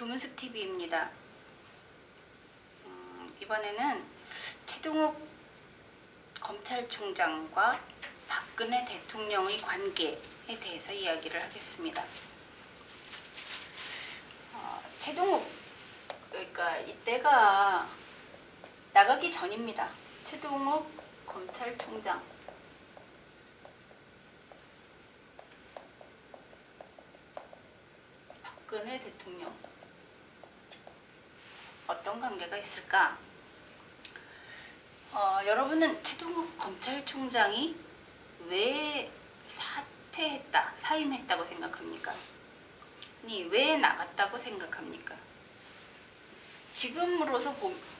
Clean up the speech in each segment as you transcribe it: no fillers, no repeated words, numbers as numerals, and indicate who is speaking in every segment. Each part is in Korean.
Speaker 1: 조문숙 TV입니다. 이번에는 최동욱 검찰총장과 박근혜 대통령의 관계에 대해서 이야기를 하겠습니다. 최동욱, 그러니까 이때가 나가기 전입니다. 최동욱 검찰총장, 박근혜 대통령, 어떤 관계가 있을까? 여러분은 최동욱 검찰총장이 왜 사퇴했다, 사임했다고 생각합니까? 아니, 왜 나갔다고 생각합니까? 지금으로서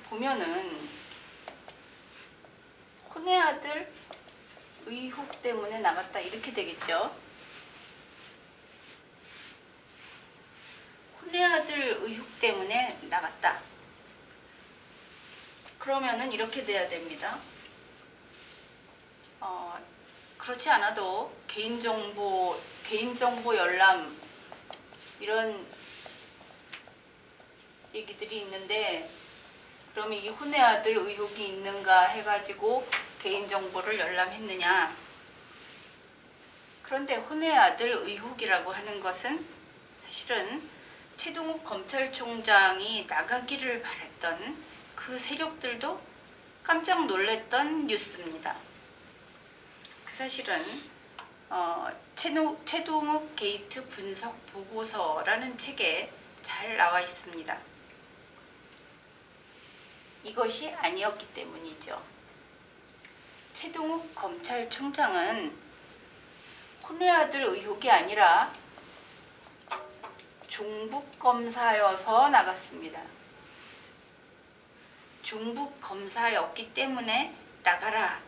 Speaker 1: 보면은 혼외 아들 의혹 때문에 나갔다 이렇게 되겠죠. 혼외 아들 의혹 때문에 나갔다. 그러면은 이렇게 돼야 됩니다. 그렇지 않아도 개인정보 열람 이런 얘기들이 있는데, 그러면 이 혼외 아들 의혹이 있는가 해가지고 개인정보를 열람했느냐? 그런데 혼외 아들 의혹이라고 하는 것은 사실은 최동욱 검찰총장이 나가기를 바랬던 그 세력들도 깜짝 놀랐던 뉴스입니다. 그 사실은 최동욱 게이트 분석 보고서라는 책에 잘 나와 있습니다. 이것이 아니었기 때문이죠. 최동욱 검찰총장은 혼외 아들 의혹이 아니라 종북검사여서 나갔습니다. 종북검사였기 때문에 나가라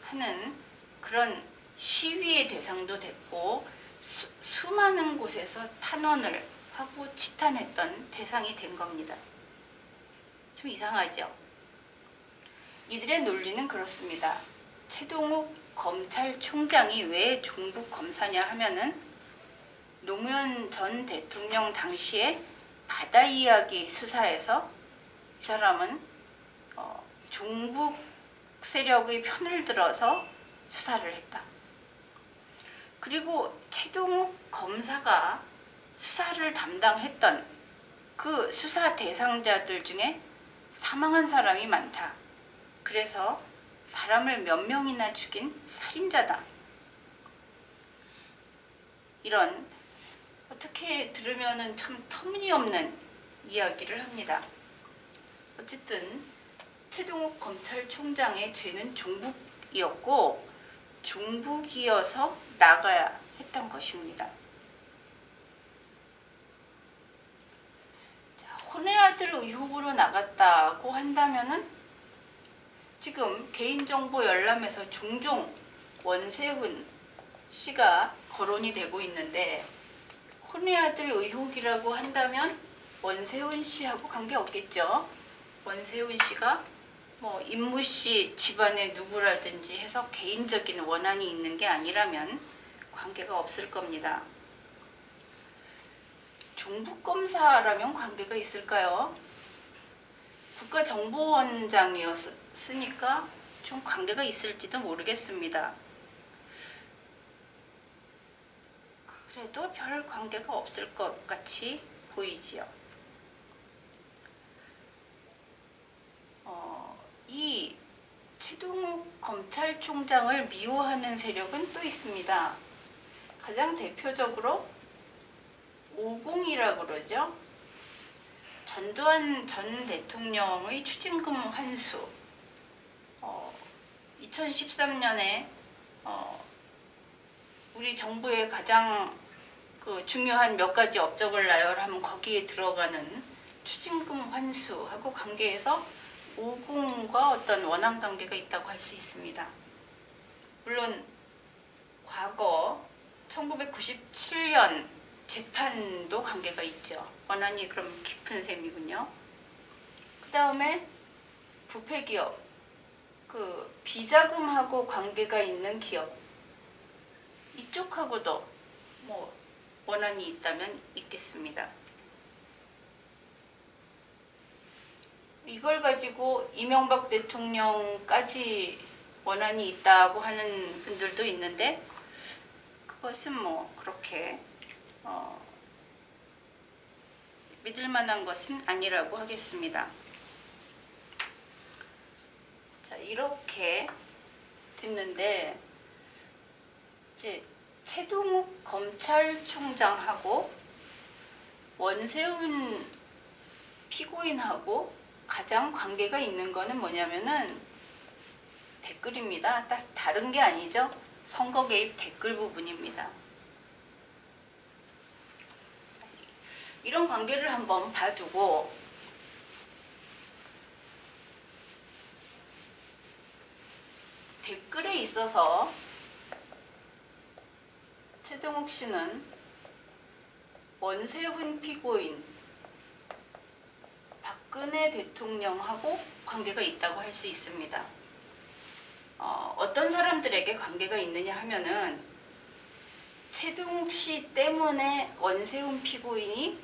Speaker 1: 하는 그런 시위의 대상도 됐고, 수많은 곳에서 탄원을 하고 치탄했던 대상이 된 겁니다. 좀 이상하죠? 이들의 논리는 그렇습니다. 최동욱 검찰총장이 왜 종북검사냐 하면은 노무현 전 대통령 당시에 바다 이야기 수사에서 이 사람은 종북 세력의 편을 들어서 수사를 했다. 그리고 최동욱 검사가 수사를 담당했던 그 수사 대상자들 중에 사망한 사람이 많다. 그래서 사람을 몇 명이나 죽인 살인자다. 이런 어떻게 들으면은 참 터무니없는 이야기를 합니다. 어쨌든 최동욱 검찰총장의 죄는 종북이었고, 종북이어서 나가야 했던 것입니다. 혼외 아들 의혹으로 나갔다고 한다면은 지금 개인정보 열람에서 종종 원세훈 씨가 거론이 되고 있는데, 혼외 아들 의혹이라고 한다면 원세훈 씨하고 관계없겠죠. 원세훈 씨가 임무 씨 집안의 누구라든지 해서 개인적인 원한이 있는 게 아니라면 관계가 없을 겁니다. 종북검사라면 관계가 있을까요? 국가정보원장이었으니까 좀 관계가 있을지도 모르겠습니다. 그래도 별 관계가 없을 것 같이 보이지요. 이 최동욱 검찰총장을 미워하는 세력은 또 있습니다. 가장 대표적으로 50이라고 그러죠. 전두환 전 대통령의 추징금 환수, 2013년에 우리 정부의 가장 중요한 몇 가지 업적을 나열하면 거기에 들어가는 추징금 환수하고 관계해서 50과 어떤 원한 관계가 있다고 할 수 있습니다. 물론 과거 1997년 재판도 관계가 있죠. 원한이 그럼 깊은 셈이군요. 그 다음에 부패기업, 비자금하고 관계가 있는 기업, 이쪽하고도 원한이 있다면 있겠습니다. 이걸 가지고 이명박 대통령까지 원한이 있다고 하는 분들도 있는데 그것은 뭐 그렇게 믿을 만한 것은 아니라고 하겠습니다. 자, 이렇게 됐는데 이제 최동욱 검찰총장하고 원세훈 피고인하고 가장 관계가 있는 거는 뭐냐면은 댓글입니다. 딱 다른 게 아니죠. 선거 개입 댓글 부분입니다. 이런 관계를 한번 봐두고 댓글에 있어서 최동욱 씨는 원세훈 피고인 박근혜 대통령하고 관계가 있다고 할 수 있습니다. 어떤 사람들에게 관계가 있느냐 하면은 최동욱 씨 때문에 원세훈 피고인이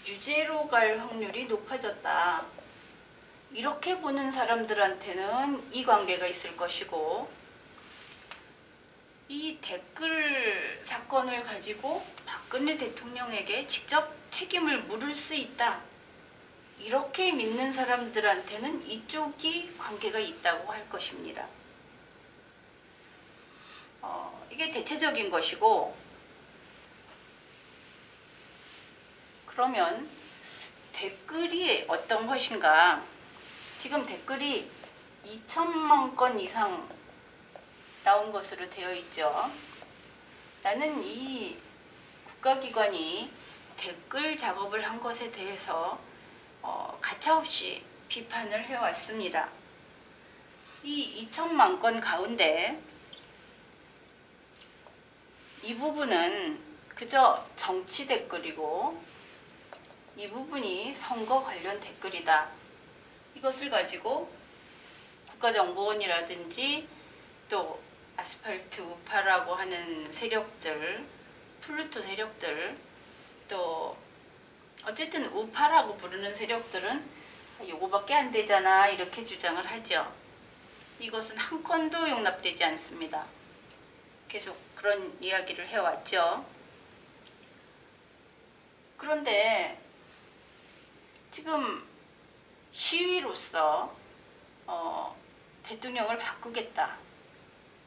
Speaker 1: 유죄로 갈 확률이 높아졌다. 이렇게 보는 사람들한테는 이 관계가 있을 것이고, 이 댓글 사건을 가지고 박근혜 대통령에게 직접 책임을 물을 수 있다. 이렇게 믿는 사람들한테는 이쪽이 관계가 있다고 할 것입니다. 이게 대체적인 것이고, 그러면 댓글이 어떤 것인가? 지금 댓글이 2천만 건 이상 나온 것으로 되어 있죠. 나는 이 국가기관이 댓글 작업을 한 것에 대해서 가차없이 비판을 해왔습니다. 이 2천만 건 가운데 이 부분은 그저 정치 댓글이고 이 부분이 선거 관련 댓글이다. 이것을 가지고 국가정보원이라든지 또 아스팔트 우파라고 하는 세력들, 플루토 세력들, 또 어쨌든 우파라고 부르는 세력들은 요거밖에 안 되잖아 이렇게 주장을 하죠. 이것은 한 건도 용납되지 않습니다. 계속 그런 이야기를 해왔죠. 그런데 지금 시위로서 대통령을 바꾸겠다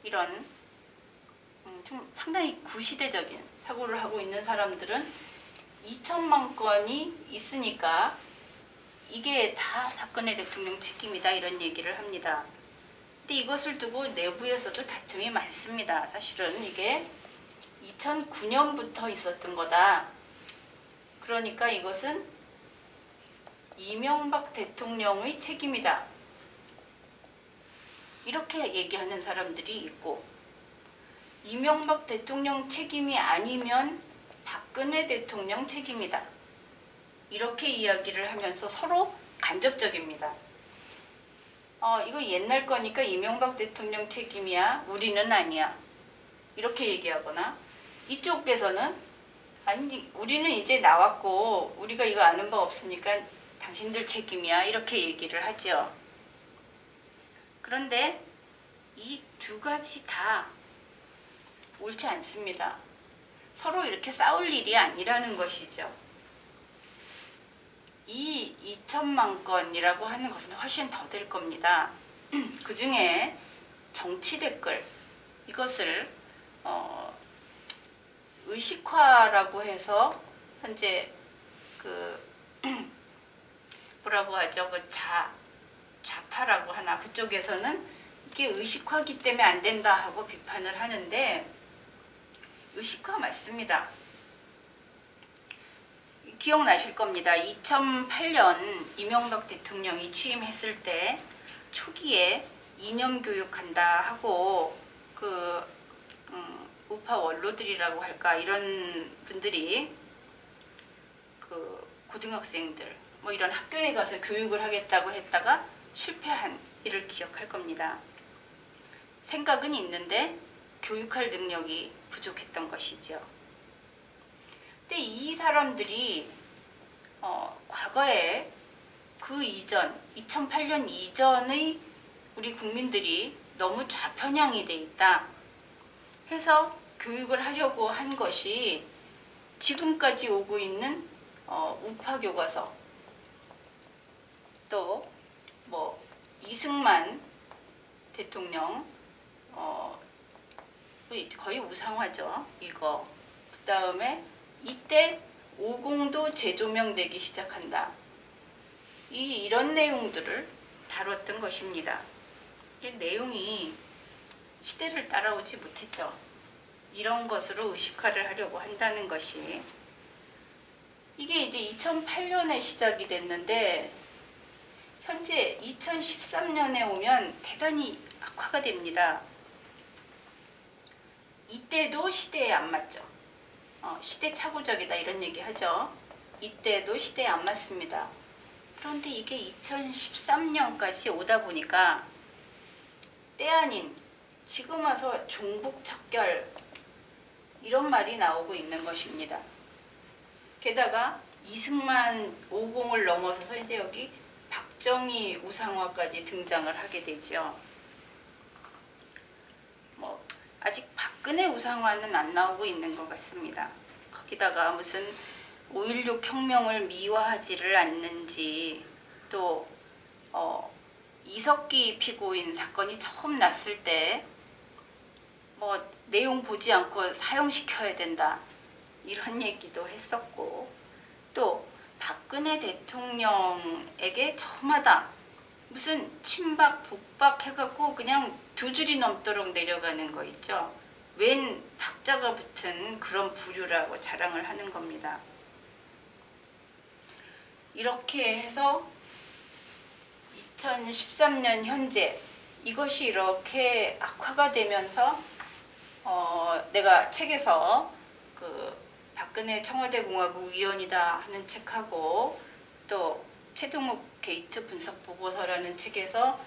Speaker 1: 이런 좀 상당히 구시대적인 사고를 하고 있는 사람들은 2천만 건이 있으니까 이게 다 박근혜 대통령 책임이다 이런 얘기를 합니다. 근데 이것을 두고 내부에서도 다툼이 많습니다. 사실은 이게 2009년부터 있었던 거다. 그러니까 이것은 이명박 대통령의 책임이다. 이렇게 얘기하는 사람들이 있고, 이명박 대통령 책임이 아니면 박근혜 대통령 책임이다. 이렇게 이야기를 하면서 서로 간접적입니다. 이거 옛날 거니까 이명박 대통령 책임이야. 우리는 아니야. 이렇게 얘기하거나, 이쪽에서는 아니 우리는 이제 나왔고 우리가 이거 아는 바 없으니까 당신들 책임이야. 이렇게 얘기를 하죠. 그런데 이 두 가지 다 옳지 않습니다. 서로 이렇게 싸울 일이 아니라는 것이죠. 이 2천만 건이라고 하는 것은 훨씬 더 될 겁니다. 그 중에 정치 댓글, 이것을 의식화라고 해서 현재 뭐라고 하죠? 좌파라고 하나 그쪽에서는 이게 의식화기 때문에 안 된다 하고 비판을 하는데, 의식화 맞습니다. 기억나실 겁니다. 2008년 이명박 대통령이 취임했을 때 초기에 이념 교육한다 하고 우파 원로들이라고 할까 이런 분들이 고등학생들 뭐 이런 학교에 가서 교육을 하겠다고 했다가 실패한 일을 기억할 겁니다. 생각은 있는데 교육할 능력이 부족했던 것이죠. 근데 이 사람들이 과거에 그 이전, 2008년 이전의 우리 국민들이 너무 좌편향이 돼 있다 해서 교육을 하려고 한 것이 지금까지 오고 있는 우파 교과서, 또 뭐 이승만 대통령 거의 우상화죠. 이거. 그 다음에 이때 50도 재조명되기 시작한다. 이런 내용들을 다뤘던 것입니다. 이 내용이 시대를 따라오지 못했죠. 이런 것으로 의식화를 하려고 한다는 것이. 이게 이제 2008년에 시작이 됐는데 현재 2013년에 오면 대단히 악화가 됩니다. 이때도 시대에 안 맞죠. 시대착오적이다 이런 얘기 하죠. 이때도 시대에 안 맞습니다. 그런데 이게 2013년까지 오다 보니까 때 아닌 지금 와서 종북척결 이런 말이 나오고 있는 것입니다. 게다가 이승만 50을 넘어서서 이제 여기 박정희 우상화까지 등장을 하게 되죠. 뭐 아직 박근혜 우상화는 안 나오고 있는 것 같습니다. 거기다가 무슨 5.16 혁명을 미화하지를 않는지, 또 이석기 피고인 사건이 처음 났을 때 뭐 내용 보지 않고 사형시켜야 된다 이런 얘기도 했었고, 또 박근혜 대통령에게 저마다 무슨 친박 북박 해갖고 그냥 2줄이 넘도록 내려가는 거 있죠. 웬 박자가 붙은 그런 부류라고 자랑을 하는 겁니다. 이렇게 해서 2013년 현재 이것이 이렇게 악화가 되면서 내가 책에서 그 박근혜 청와대공화국 위원이다 하는 책하고 또 최동욱 게이트 분석 보고서라는 책에서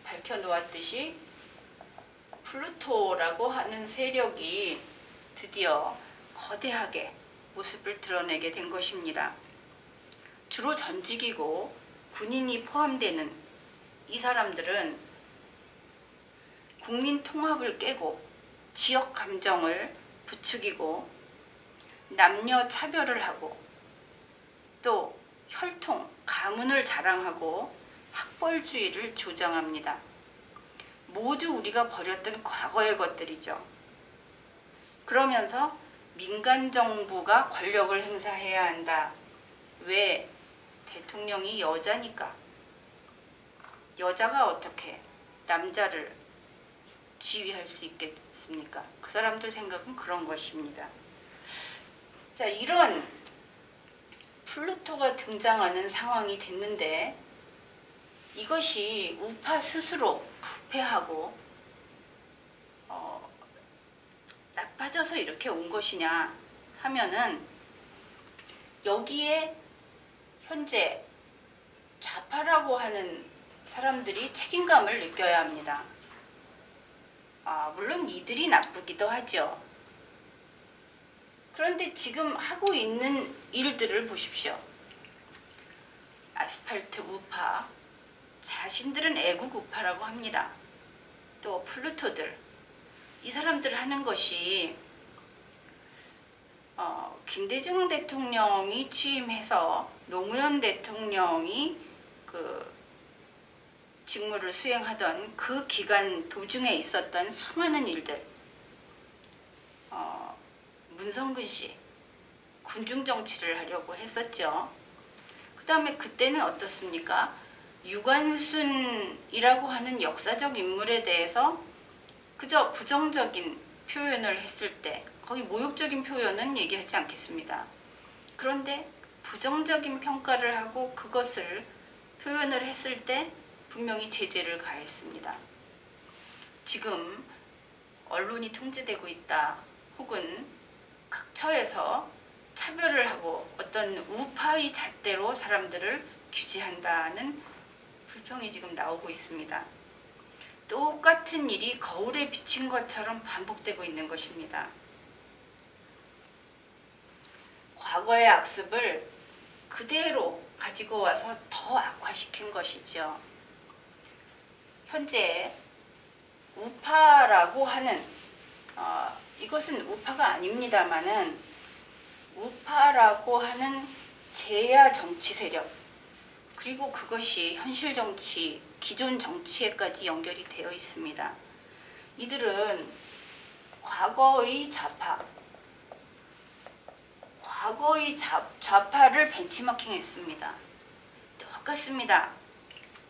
Speaker 1: 밝혀놓았듯이 플루토라고 하는 세력이 드디어 거대하게 모습을 드러내게 된 것입니다. 주로 전직이고 군인이 포함되는 이 사람들은 국민 통합을 깨고 지역 감정을 부추기고 남녀 차별을 하고 또 혈통, 가문을 자랑하고 학벌주의를 조장합니다. 모두 우리가 버렸던 과거의 것들이죠. 그러면서 민간 정부가 권력을 행사해야 한다. 왜? 대통령이 여자니까. 여자가 어떻게 남자를 지휘할 수 있겠습니까? 그 사람들 생각은 그런 것입니다. 자, 이런 플루토가 등장하는 상황이 됐는데 이것이 우파 스스로 부패하고 나빠져서 이렇게 온 것이냐 하면은 여기에 현재 좌파라고 하는 사람들이 책임감을 느껴야 합니다. 물론 이들이 나쁘기도 하죠. 그런데 지금 하고 있는 일들을 보십시오. 아스팔트 우파, 자신들은 애국 우파라고 합니다. 또 플루토들, 이 사람들 하는 것이 김대중 대통령이 취임해서 노무현 대통령이 그 직무를 수행하던 그 기간 도중에 있었던 수많은 일들, 문성근 씨 군중 정치를 하려고 했었죠. 그 다음에 그때는 어떻습니까? 유관순이라고 하는 역사적 인물에 대해서 그저 부정적인 표현을 했을 때, 거기 모욕적인 표현은 얘기하지 않겠습니다. 그런데 부정적인 평가를 하고 그것을 표현을 했을 때 분명히 제재를 가했습니다. 지금 언론이 통제되고 있다, 혹은 각처에서 차별을 하고 어떤 우파의 잣대로 사람들을 규제한다는 불평이 지금 나오고 있습니다. 똑같은 일이 거울에 비친 것처럼 반복되고 있는 것입니다. 과거의 악습을 그대로 가지고 와서 더 악화시킨 것이죠. 현재 우파라고 하는 이것은 우파가 아닙니다마는 우파라고 하는 제야 정치 세력, 그리고 그것이 현실 정치, 기존 정치에까지 연결이 되어 있습니다. 이들은 과거의 좌파를 벤치마킹했습니다. 똑같습니다.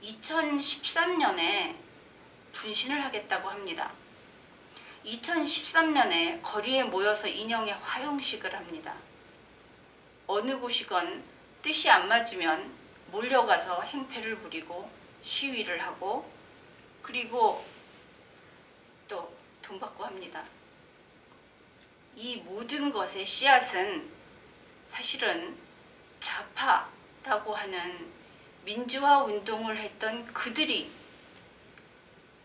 Speaker 1: 2013년에 분신을 하겠다고 합니다. 2013년에 거리에 모여서 인형의 화용식을 합니다. 어느 곳이건 뜻이 안 맞으면 몰려가서 행패를 부리고 시위를 하고 그리고 또 돈 받고 합니다. 이 모든 것의 씨앗은 사실은 좌파라고 하는 민주화 운동을 했던 그들이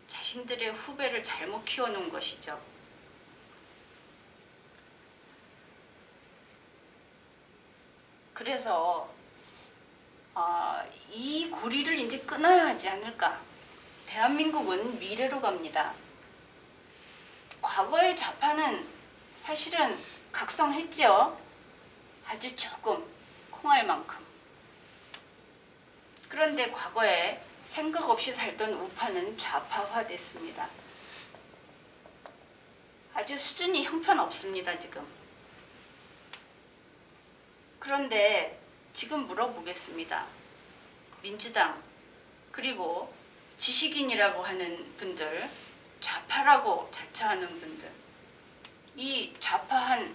Speaker 1: 자신들의 후배를 잘못 키워놓은 것이죠. 그래서 이 고리를 이제 끊어야 하지 않을까. 대한민국은 미래로 갑니다. 과거의 좌파는 사실은 각성했죠. 아주 조금, 콩알만큼. 그런데 과거에 생각 없이 살던 우파는 좌파화됐습니다. 아주 수준이 형편없습니다, 지금. 그런데 지금 물어보겠습니다. 민주당, 그리고 지식인이라고 하는 분들, 좌파라고 자처하는 분들, 이 좌파화한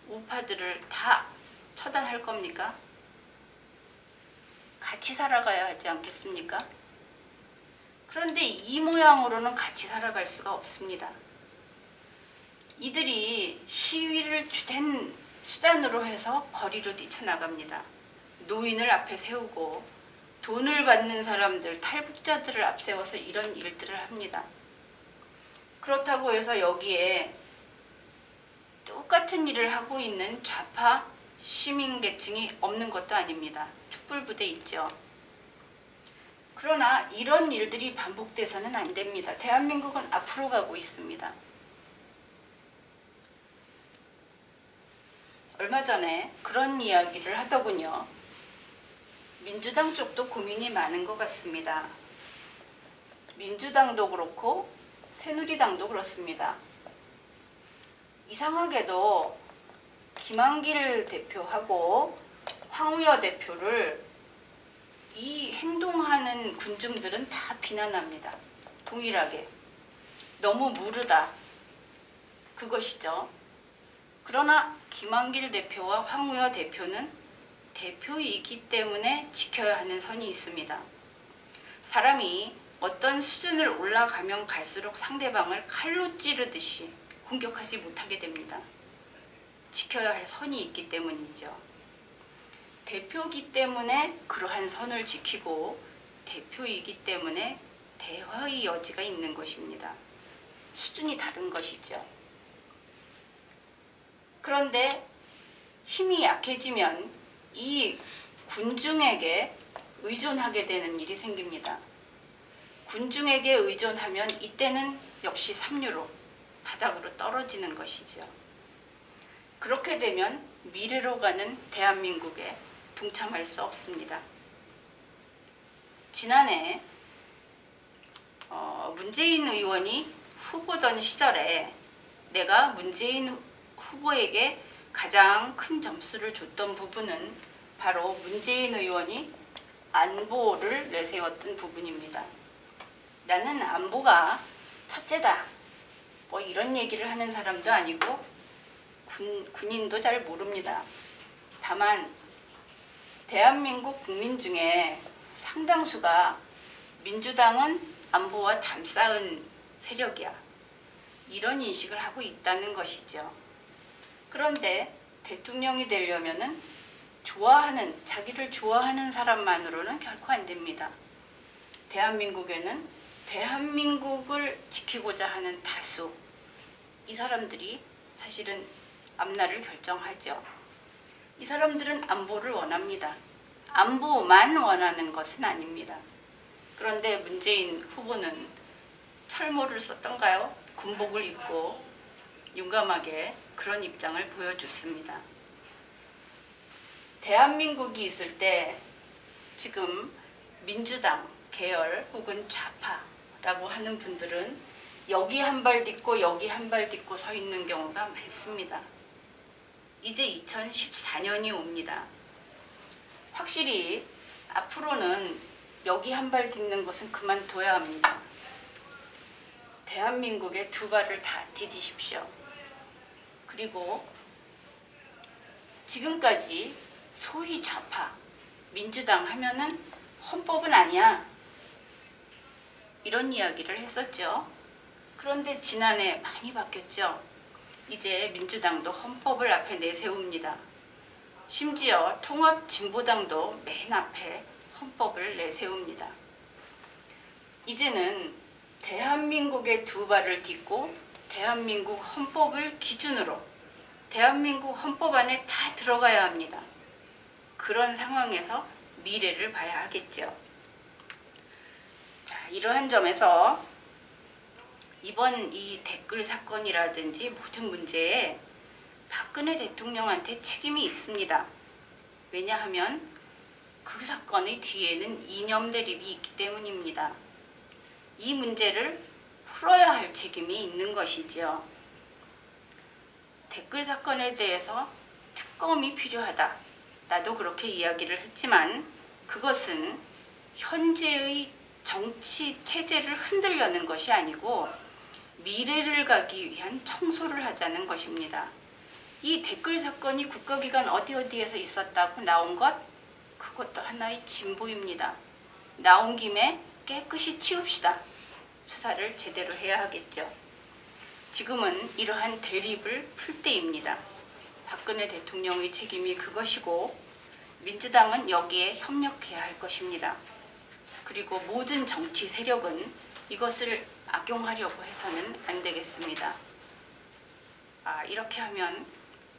Speaker 1: 우파들을 다 처단할 겁니까? 같이 살아가야 하지 않겠습니까? 그런데 이 모양으로는 같이 살아갈 수가 없습니다. 이들이 시위를 주된 수단으로 해서 거리로 뛰쳐나갑니다. 노인을 앞에 세우고 돈을 받는 사람들, 탈북자들을 앞세워서 이런 일들을 합니다. 그렇다고 해서 여기에 똑같은 일을 하고 있는 좌파 시민계층이 없는 것도 아닙니다. 촛불부대 있죠. 그러나 이런 일들이 반복돼서는 안 됩니다. 대한민국은 앞으로 가고 있습니다. 얼마 전에 그런 이야기를 하더군요. 민주당 쪽도 고민이 많은 것 같습니다. 민주당도 그렇고 새누리당도 그렇습니다. 이상하게도 김한길 대표하고 황우여 대표를 이 행동하는 군중들은 다 비난합니다. 동일하게. 너무 무르다. 그것이죠. 그러나 김한길 대표와 황우여 대표는 대표이기 때문에 지켜야 하는 선이 있습니다. 사람이 어떤 수준을 올라가면 갈수록 상대방을 칼로 찌르듯이 공격하지 못하게 됩니다. 지켜야 할 선이 있기 때문이죠. 대표이기 때문에 그러한 선을 지키고 대표이기 때문에 대화의 여지가 있는 것입니다. 수준이 다른 것이죠. 그런데 힘이 약해지면 이 군중에게 의존하게 되는 일이 생깁니다. 군중에게 의존하면 이때는 역시 삼류로 바닥으로 떨어지는 것이죠. 그렇게 되면 미래로 가는 대한민국에 동참할 수 없습니다. 지난해 문재인 의원이 후보던 시절에 내가 문재인 후보에게 가장 큰 점수를 줬던 부분은 바로 문재인 의원이 안보를 내세웠던 부분입니다. 나는 안보가 첫째다. 뭐 이런 얘기를 하는 사람도 아니고 군인도 잘 모릅니다. 다만 대한민국 국민 중에 상당수가 민주당은 안보와 담쌓은 세력이야. 이런 인식을 하고 있다는 것이죠. 그런데 대통령이 되려면은 자기를 좋아하는 사람만으로는 결코 안 됩니다. 대한민국에는 대한민국을 지키고자 하는 다수, 이 사람들이 사실은 앞날을 결정하죠. 이 이 사람들은 안보를 원합니다. 안보만 원하는 것은 아닙니다. 그런데 문재인 후보는 철모를 썼던가요? 군복을 입고 용감하게 그런 입장을 보여줬습니다. 대한민국이 있을 때 지금 민주당 계열 혹은 좌파라고 하는 분들은 여기 한 발 딛고 여기 한 발 딛고 서 있는 경우가 많습니다. 이제 2014년이 옵니다. 확실히 앞으로는 여기 한 발 딛는 것은 그만둬야 합니다. 대한민국의 두 발을 다 디디십시오. 그리고 지금까지 소위 좌파, 민주당 하면은 헌법은 아니야, 이런 이야기를 했었죠. 그런데 지난해 많이 바뀌었죠. 이제 민주당도 헌법을 앞에 내세웁니다. 심지어 통합진보당도 맨 앞에 헌법을 내세웁니다. 이제는 대한민국의 두 발을 딛고 대한민국 헌법을 기준으로 대한민국 헌법 안에 다 들어가야 합니다. 그런 상황에서 미래를 봐야 하겠죠. 자, 이러한 점에서 이번 이 댓글 사건이라든지 모든 문제에 박근혜 대통령한테 책임이 있습니다. 왜냐하면 그 사건의 뒤에는 이념 대립이 있기 때문입니다. 이 문제를 풀어야 할 책임이 있는 것이죠. 댓글 사건에 대해서 특검이 필요하다. 나도 그렇게 이야기를 했지만 그것은 현재의 정치 체제를 흔들려는 것이 아니고 미래를 가기 위한 청소를 하자는 것입니다. 이 댓글 사건이 국가기관 어디에서 있었다고 나온 것, 그것도 하나의 진보입니다. 나온 김에 깨끗이 치웁시다. 수사를 제대로 해야 하겠죠. 지금은 이러한 대립을 풀 때입니다. 박근혜 대통령의 책임이 그것이고 민주당은 여기에 협력해야 할 것입니다. 그리고 모든 정치 세력은 이것을 악용하려고 해서는 안 되겠습니다. 이렇게 하면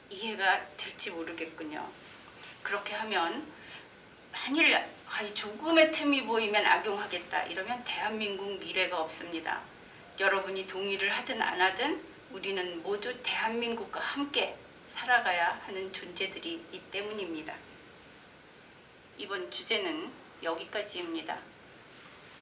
Speaker 1: 이해가 될지 모르겠군요. 그렇게 하면 만일 조금의 틈이 보이면 악용하겠다 이러면 대한민국 미래가 없습니다. 여러분이 동의를 하든 안 하든 우리는 모두 대한민국과 함께 살아가야 하는 존재들이기 때문입니다. 이번 주제는 여기까지입니다.